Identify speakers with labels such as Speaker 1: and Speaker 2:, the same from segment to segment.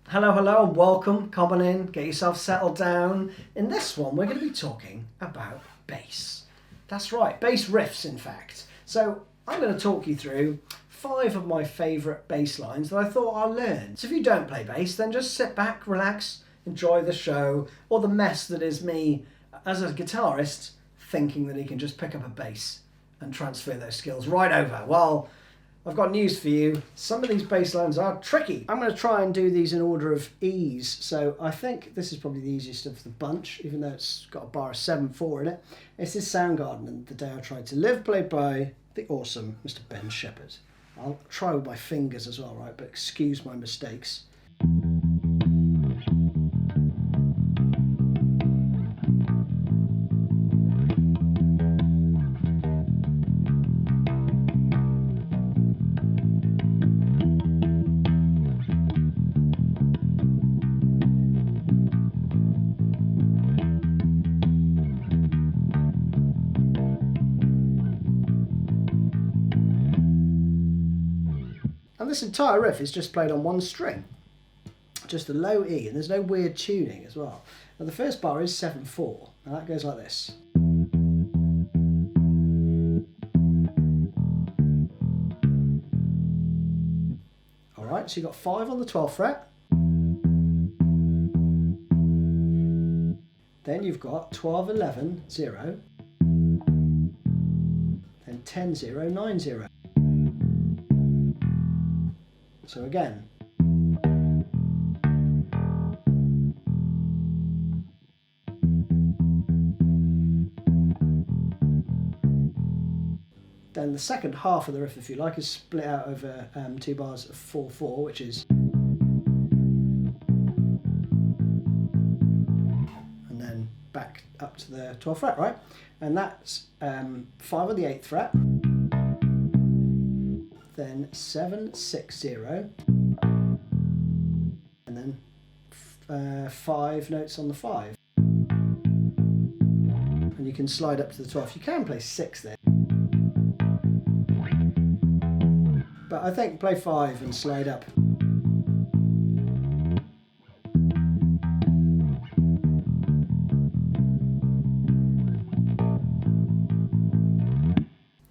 Speaker 1: Hello, hello, and welcome. Come on in, get yourself settled down. In this one, we're going to be talking about bass. That's right, bass riffs, in fact. So I'm going to talk you through 5 of my favourite bass lines that I thought I'll learn. So if you don't play bass, then just sit back, relax, enjoy the show, or the mess that is me as a guitarist thinking that he can just pick up a bass and transfer those skills right over. Well, I've got news for you. Some of these bass lines are tricky. I'm going to try and do these in order of ease. So I think this is probably the easiest of the bunch, even though it's got a bar of 7/4 in it. This is Soundgarden and The Day I Tried to Live, played by the awesome Mr. Ben Shephard. I'll try with my fingers as well, right? But excuse my mistakes. And this entire riff is just played on one string, just a low E, and there's no weird tuning as well. Now the first bar is 7/4, and that goes like this. Alright, so you've got 5 on the 12th fret. Then you've got 12, 11, 0, then 10, 0, 9, 0. So again. Then the second half of the riff, if you like, is split out over 2 bars of 4/4, which is. And then back up to the 12th fret, right? And that's 5 on the 8th fret. Then 7, 6, 0, and then 5 notes on the 5. And you can slide up to the 12th. You can play 6 there, but I think play 5 and slide up.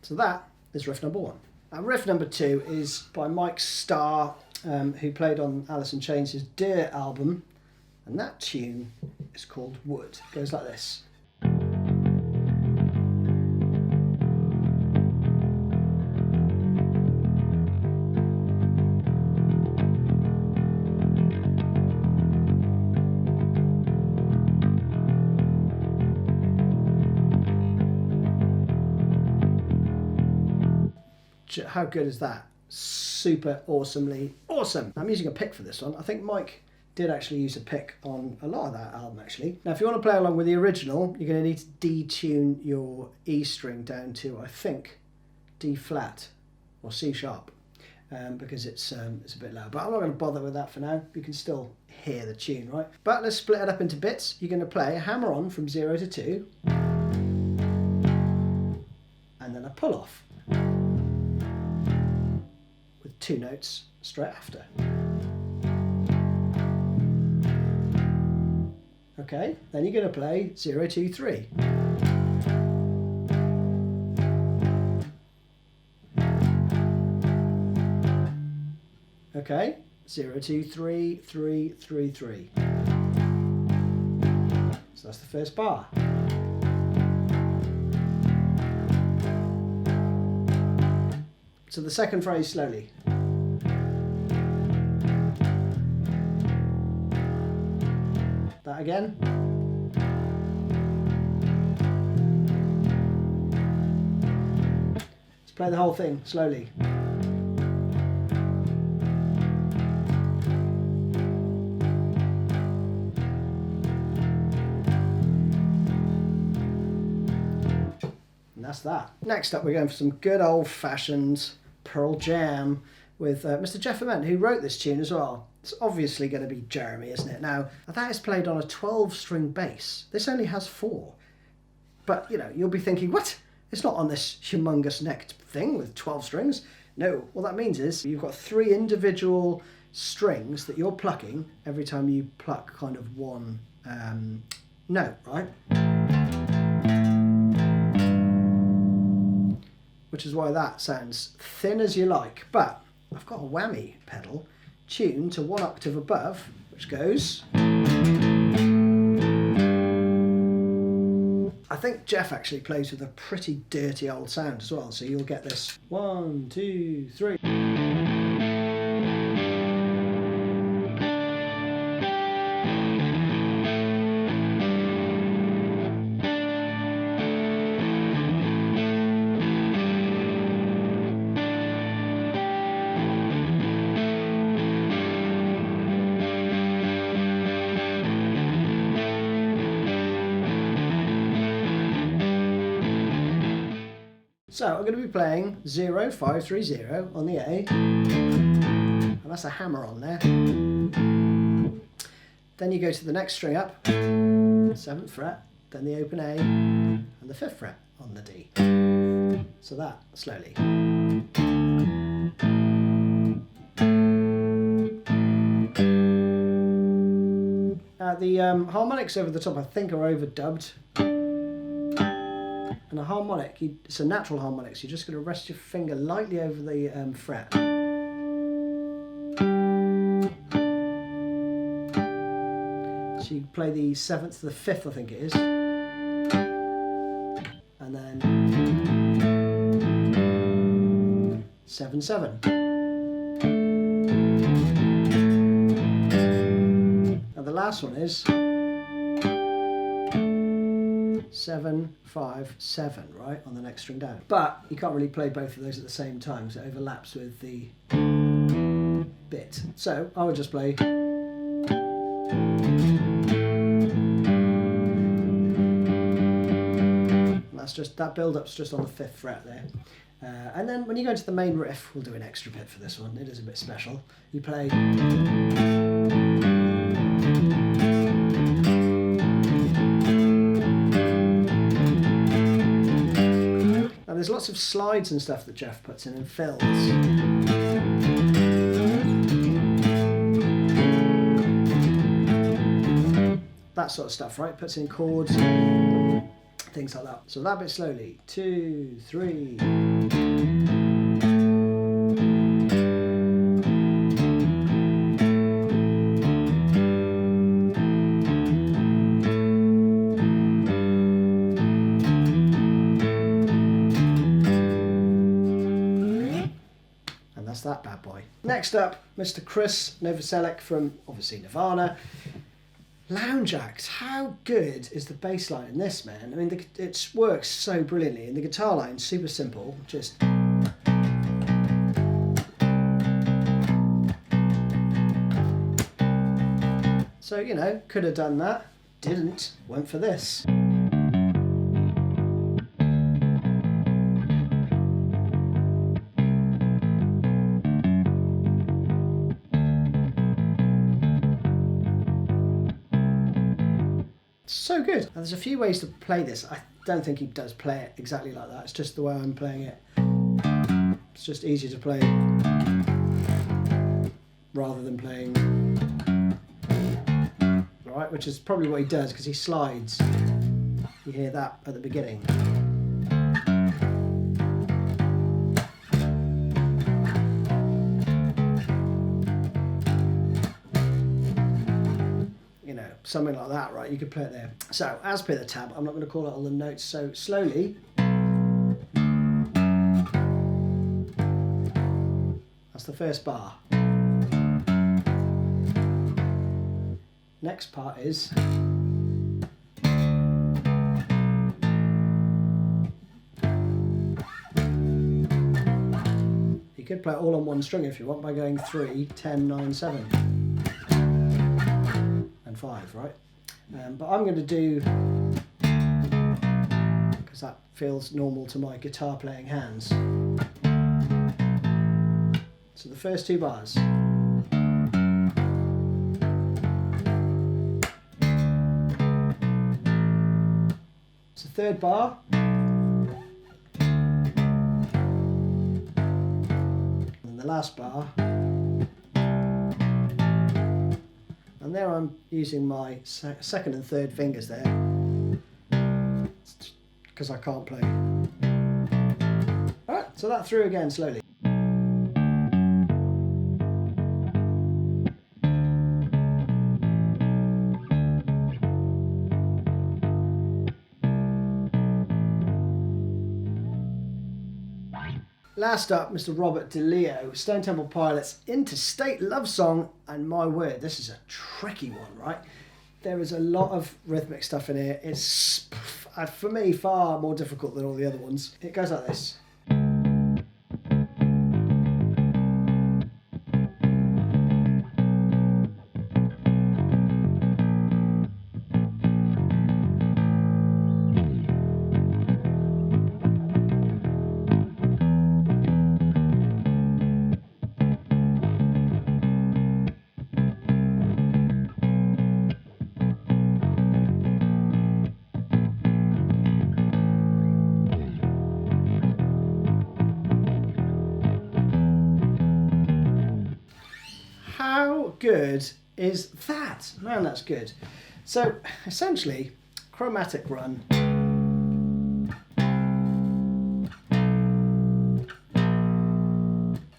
Speaker 1: So that is riff number 1. And riff number 2 is by Mike Starr, who played on Alice in Chains' Dear album, and that tune is called Wood. It goes like this. How good is that? Super awesomely awesome. I'm using a pick for this one. I think Mike did actually use a pick on a lot of that album actually. Now if you want to play along with the original, you're going to need to detune your E string down to, I think, D flat or C sharp, because it's a bit loud. But I'm not going to bother with that for now. You can still hear the tune, right? But let's split it up into bits. You're going to play a hammer on from 0 to 2, and then a pull off. 2 notes straight after. Okay, then you're going to play 0, 2, 3. Okay, 0, 2, 3, 3, 3, 3. So that's the first bar. So the second phrase slowly. That again. Let's play the whole thing slowly. And that's that. Next up, we're going for some good old-fashioned Pearl Jam with Mr. Jeff Ament, who wrote this tune as well. It's obviously going to be Jeremy, isn't it? Now, that is played on a 12-string bass. This only has 4. But, you know, you'll be thinking, what? It's not on this humongous necked thing with 12 strings. No, what that means is you've got 3 individual strings that you're plucking every time you pluck kind of one note, right? Which is why that sounds thin as you like. But I've got a whammy pedal tuned to 1 octave above, which goes... I think Jeff actually plays with a pretty dirty old sound as well, so you'll get this 1, 2, 3. So I'm going to be playing 0, 5, 3, 0 on the A, and that's a hammer on there. Then you go to the next string up, 7th fret, then the open A, and the 5th fret on the D. So that, slowly. The harmonics over the top I think are overdubbed. And a harmonic, it's a natural harmonic, so you're just going to rest your finger lightly over the fret. So you play the 7th to the 5th, I think it is. And then 7, 7. And the last one is 7, 5, 7, right, on the next string down. But you can't really play both of those at the same time, so it overlaps with the bit. So I would just play. And that's just, that build-up's just on the 5th fret there. And then when you go into the main riff, we'll do an extra bit for this one, it is a bit special. You play. There's lots of slides and stuff that Jeff puts in and fills. That sort of stuff, right? Puts in chords, things like that. So that bit slowly. 2, 3. That bad boy. Next up, Mr. Kris Novoselic from obviously Nirvana. Lounge act. How good is the bass line in this, man? I mean, it works so brilliantly, and the guitar line's super simple. Just. So, you know, could have done that. Didn't. Went for this. So good. Now, there's a few ways to play this. I don't think he does play it exactly like that. It's just the way I'm playing it. It's just easier to play rather than playing right, which is probably what he does because he slides. You hear that at the beginning. Something like that, right? You could play it there. So, as per the tab, I'm not going to call out all the notes, so slowly. That's the first bar. Next part is. You could play it all on one string if you want by going 3, 10, 9, 7. 5, right? But I'm going to do, because that feels normal to my guitar playing hands. So the first 2 bars. It's the 3rd bar. And the last bar. there I'm using my second and third fingers there, because I can't play. Alright, so that through again slowly. Last up, Mr. Robert DeLeo, Stone Temple Pilots, Interstate Love Song, and my word, this is a tricky one, right? There is a lot of rhythmic stuff in here. It's, for me, far more difficult than all the other ones. It goes like this. How good is that? Man, that's good. So essentially, chromatic run.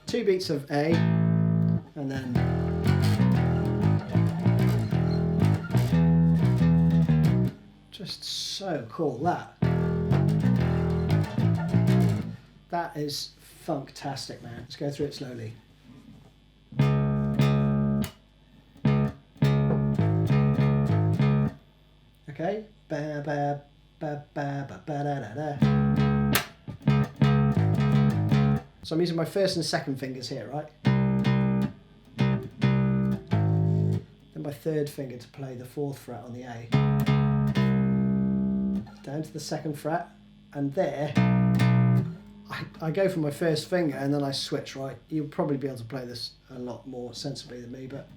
Speaker 1: 2 beats of A, and then just so cool. That is funktastic, man. Let's go through it slowly. Okay, ba ba ba ba ba ba da da da. So I'm using my first and second fingers here, right? Then my third finger to play the 4th fret on the A. Down to the 2nd fret, and there I go for my first finger and then I switch, right? You'll probably be able to play this a lot more sensibly than me, but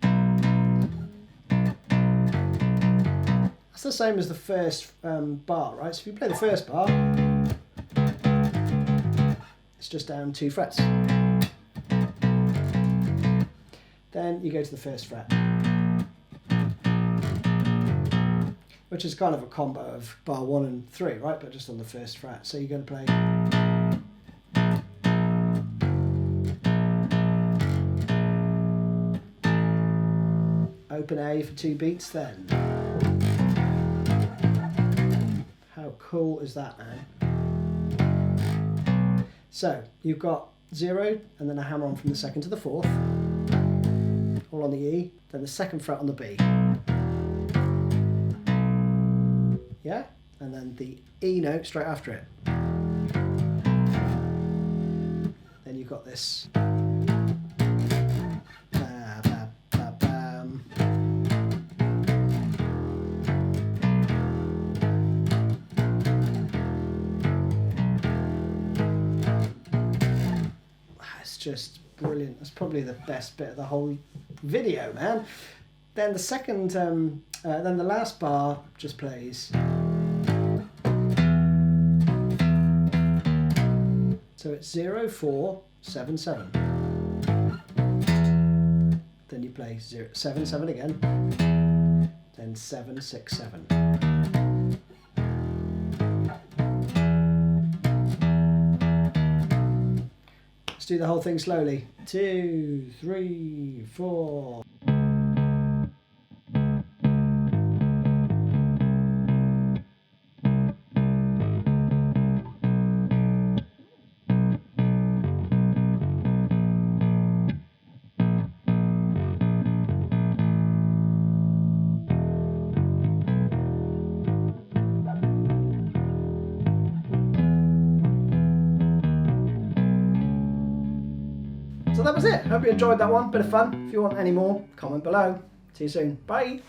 Speaker 1: it's the same as the first bar, right? So if you play the first bar, it's just down 2 frets. Then you go to the 1st fret, which is kind of a combo of bar 1 and 3, right? But just on the 1st fret. So you're going to play open A for 2 beats then. How cool is that, man? So you've got 0 and then a hammer on from the 2nd to the 4th, all on the E, then the 2nd fret on the B. Yeah? And then the E note straight after it. Then you've got this. Just brilliant. That's probably the best bit of the whole video, man. Then the second, then the last bar just plays. So it's 0, 4, 7, 7. Then you play 0, 7, 7 again. Then 7, 6, 7. Do the whole thing slowly. 2, 3, 4. So that was it. Hope you enjoyed that one. Bit of fun. If you want any more, comment below. See you soon. Bye.